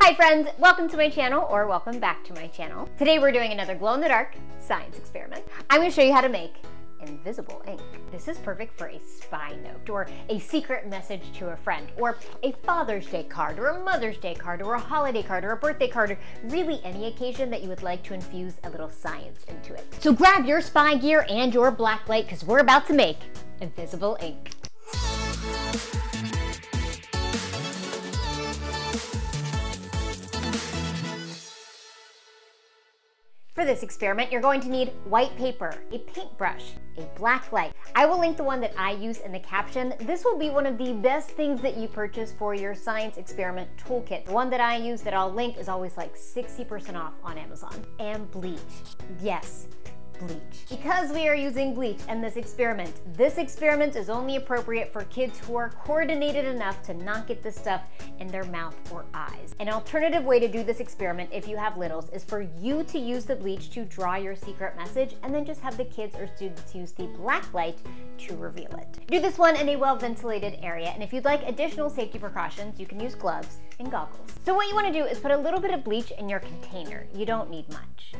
Hi friends, welcome to my channel, or welcome back to my channel. Today we're doing another glow-in-the-dark science experiment. I'm going to show you how to make invisible ink. This is perfect for a spy note, or a secret message to a friend, or a Father's Day card, or a Mother's Day card, or a holiday card, or a birthday card, or really any occasion that you would like to infuse a little science into it. So grab your spy gear and your black light, because we're about to make invisible ink. For this experiment, you're going to need white paper, a paintbrush, a black light. I will link the one that I use in the caption. This will be one of the best things that you purchase for your science experiment toolkit. The one that I use that I'll link is always like 60% off on Amazon. And bleach. Yes, bleach. Because we are using bleach in this experiment is only appropriate for kids who are coordinated enough to not get this stuff in their mouth or eyes. An alternative way to do this experiment if you have littles is for you to use the bleach to draw your secret message and then just have the kids or students use the black light to reveal it. Do this one in a well-ventilated area, and if you'd like additional safety precautions, you can use gloves and goggles. So what you want to do is put a little bit of bleach in your container. You don't need much.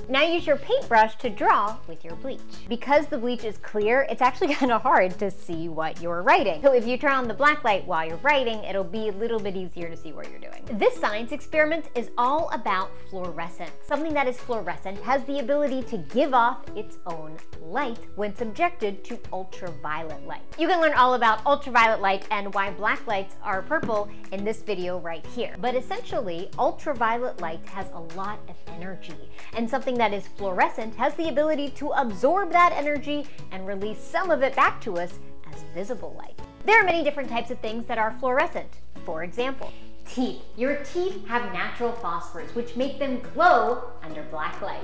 Now use your paintbrush to draw with your bleach. Because the bleach is clear, it's actually kind of hard to see what you're writing. So if you turn on the black light while you're writing, it'll be a little bit easier to see what you're doing. This science experiment is all about fluorescence. Something that is fluorescent has the ability to give off its own light when subjected to ultraviolet light. You can learn all about ultraviolet light and why black lights are purple in this video right here. But essentially, ultraviolet light has a lot of energy, and something that is fluorescent has the ability to absorb that energy and release some of it back to us as visible light. There are many different types of things that are fluorescent. For example, teeth. Your teeth have natural phosphors, which make them glow under black light.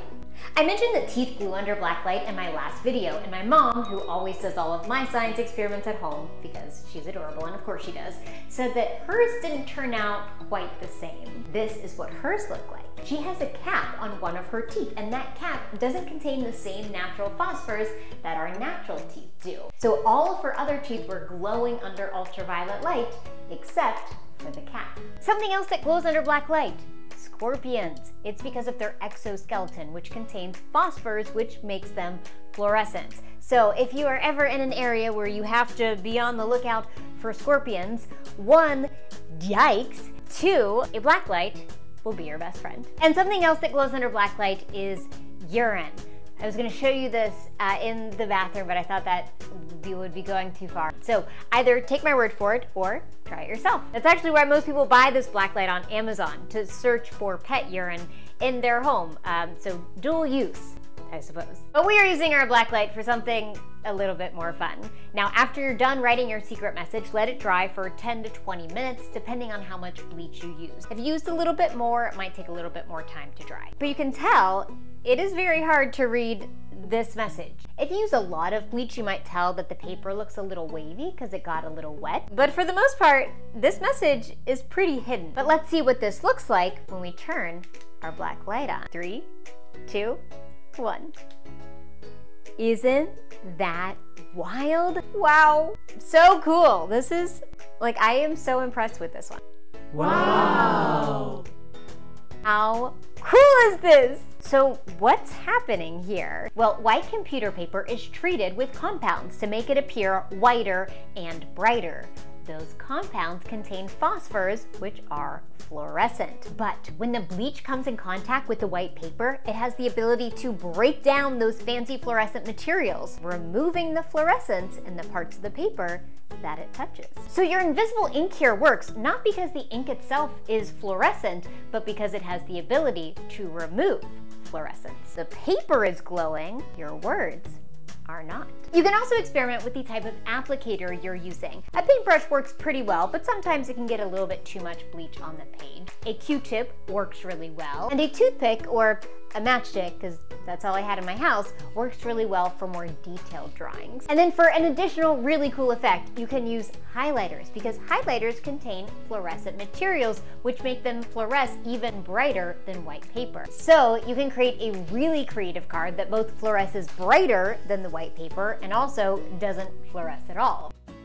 I mentioned that teeth glue under black light in my last video, and my mom, who always does all of my science experiments at home, because she's adorable and of course she does, said that hers didn't turn out quite the same. This is what hers look like. She has a cap on one of her teeth, and that cap doesn't contain the same natural phosphors that our natural teeth do. So all of her other teeth were glowing under ultraviolet light, except for the cap. Something else that glows under black light: scorpions. It's because of their exoskeleton, which contains phosphors, which makes them fluorescent. So if you are ever in an area where you have to be on the lookout for scorpions, 1, yikes, 2, a black light will be your best friend. And something else that glows under black light is urine. I was going to show you this in the bathroom, but I thought that would be going too far. So either take my word for it or try it yourself. That's actually why most people buy this black light on Amazon, to search for pet urine in their home. So dual use, I suppose. But we are using our black light for something a little bit more fun. Now, after you're done writing your secret message, let it dry for 10 to 20 minutes, depending on how much bleach you use. If you used a little bit more, it might take a little bit more time to dry. But you can tell it is very hard to read this message. If you use a lot of bleach, you might tell that the paper looks a little wavy because it got a little wet. But for the most part, this message is pretty hidden. But let's see what this looks like when we turn our black light on. 3, 2, 1. Isn't that wild? Wow, so cool. This is, like, I am so impressed with this one. Wow. How cool is this? So what's happening here? Well, white computer paper is treated with compounds to make it appear whiter and brighter. Those compounds contain phosphors, which are fluorescent. But when the bleach comes in contact with the white paper, it has the ability to break down those fancy fluorescent materials, removing the fluorescence in the parts of the paper that it touches. So your invisible ink here works not because the ink itself is fluorescent, but because it has the ability to remove fluorescence. The paper is glowing, your words are not. You can also experiment with the type of applicator you're using. A paintbrush works pretty well, but sometimes it can get a little bit too much bleach on the page. A Q-tip works really well, and a toothpick or a matchstick, because that's all I had in my house, works really well for more detailed drawings. And then for an additional really cool effect, you can use highlighters, because highlighters contain fluorescent materials, which make them fluoresce even brighter than white paper. So you can create a really creative card that both fluoresces brighter than the white paper and also doesn't fluoresce at all. I'm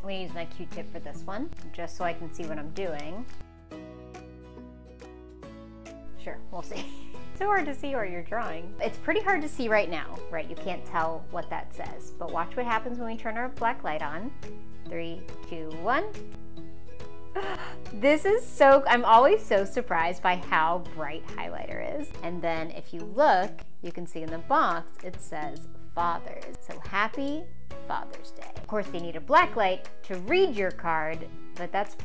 gonna use my Q-tip for this one, just so I can see what I'm doing. Sure, we'll see. So hard to see what you're drawing. It's pretty hard to see right now, right? You can't tell what that says, but watch what happens when we turn our black light on. 3, 2, 1. This is so, I'm always so surprised by how bright highlighter is. And then if you look, you can see in the box, it says Fathers. So happy Father's Day. Of course, they need a black light to read your card, but that's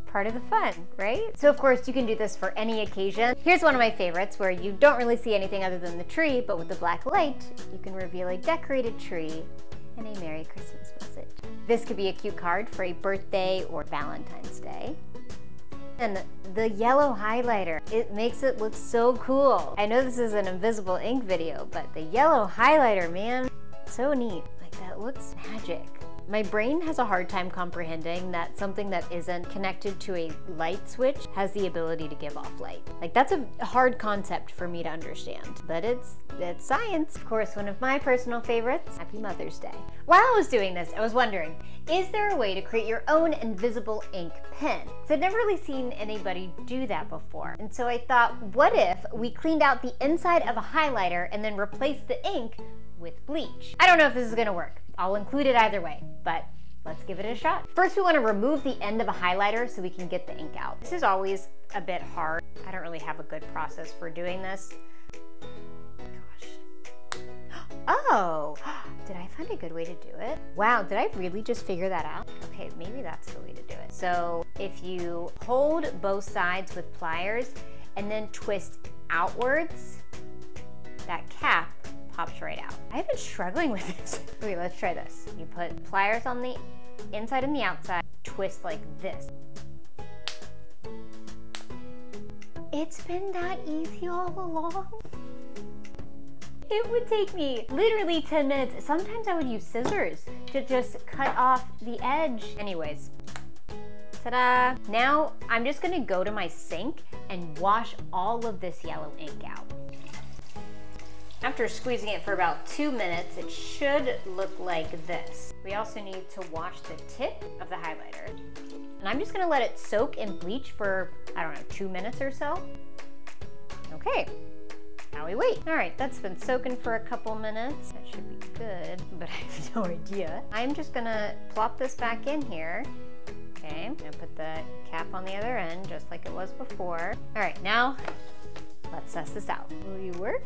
part of the fun, right? So of course you can do this for any occasion. Here's one of my favorites where you don't really see anything other than the tree, but with the black light, you can reveal a decorated tree and a Merry Christmas message. This could be a cute card for a birthday or Valentine's Day. And the yellow highlighter, it makes it look so cool. I know this is an invisible ink video, but the yellow highlighter, man, so neat. Like, that looks magic. My brain has a hard time comprehending that something that isn't connected to a light switch has the ability to give off light. Like, that's a hard concept for me to understand, but it's science. Of course, one of my personal favorites, Happy Mother's Day. While I was doing this, I was wondering, is there a way to create your own invisible ink pen? So I've never really seen anybody do that before. And so I thought, what if we cleaned out the inside of a highlighter and then replaced the ink with bleach? I don't know if this is gonna work. I'll include it either way, but let's give it a shot. First, we want to remove the end of a highlighter so we can get the ink out. This is always a bit hard. I don't really have a good process for doing this. Gosh. Oh, did I find a good way to do it? Wow, did I really just figure that out? Okay, maybe that's the way to do it. So if you hold both sides with pliers and then twist outwards, that cap pops right out. I've been struggling with this. Okay, let's try this. You put pliers on the inside and the outside, twist like this. It's been that easy all along. It would take me literally 10 minutes. Sometimes I would use scissors to just cut off the edge. Anyways, ta-da. Now I'm just gonna go to my sink and wash all of this yellow ink out. After squeezing it for about 2 minutes, it should look like this. We also need to wash the tip of the highlighter. And I'm just gonna let it soak in bleach for, I don't know, 2 minutes or so. Okay, now we wait. All right, that's been soaking for a couple minutes. That should be good, but I have no idea. I'm just gonna plop this back in here. Okay, I'm gonna put the cap on the other end, just like it was before. All right, now let's test this out. Will you work?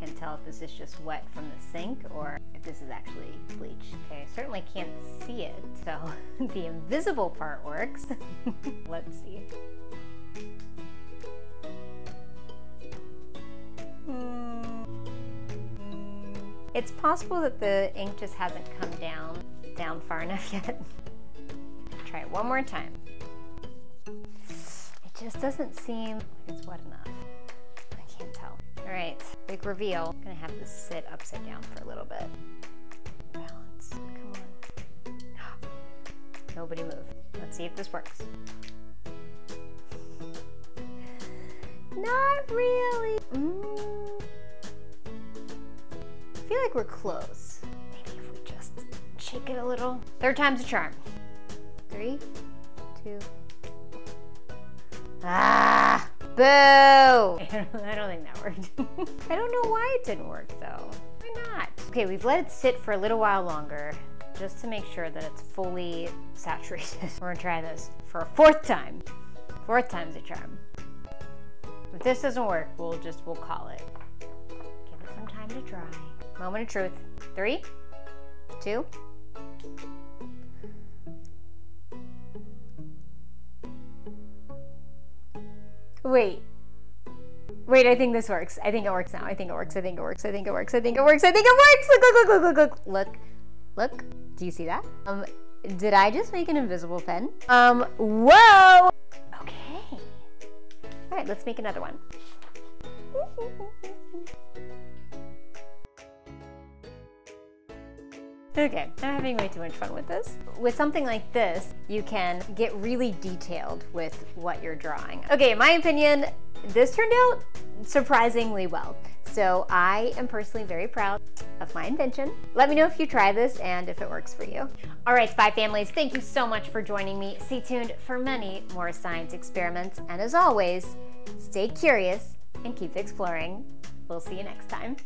Can't tell if this is just wet from the sink or if this is actually bleach. Okay, I certainly can't see it, so the invisible part works. Let's see. It's possible that the ink just hasn't come down far enough yet. Try it one more time. It just doesn't seem like it's wet enough. I can't tell. All right, big reveal. I'm gonna have this sit upside down for a little bit. Balance, come on. Nobody move. Let's see if this works. Not really. I feel like we're close. Maybe if we just shake it a little. Third time's a charm. 3, 2. Ah, boo! I don't think that worked. I don't know why it didn't work though. Why not? Okay, we've let it sit for a little while longer just to make sure that it's fully saturated. We're gonna try this for a 4th time. 4th time's a charm. If this doesn't work, we'll call it. Give it some time to dry. Moment of truth. 3, 2. Wait, I think this works. I think it works now. I think it works. I think it works. I think it works. I think it works. I think it works. Look. Do you see that? Did I just make an invisible pen? Whoa! Okay. All right, let's make another one. Okay, I'm having way too much fun with this. With something like this, you can get really detailed with what you're drawing. Okay, in my opinion, this turned out surprisingly well. So I am personally very proud of my invention. Let me know if you try this and if it works for you. All right, Spy Families, thank you so much for joining me. Stay tuned for many more science experiments. And as always, stay curious, and keep exploring. We'll see you next time.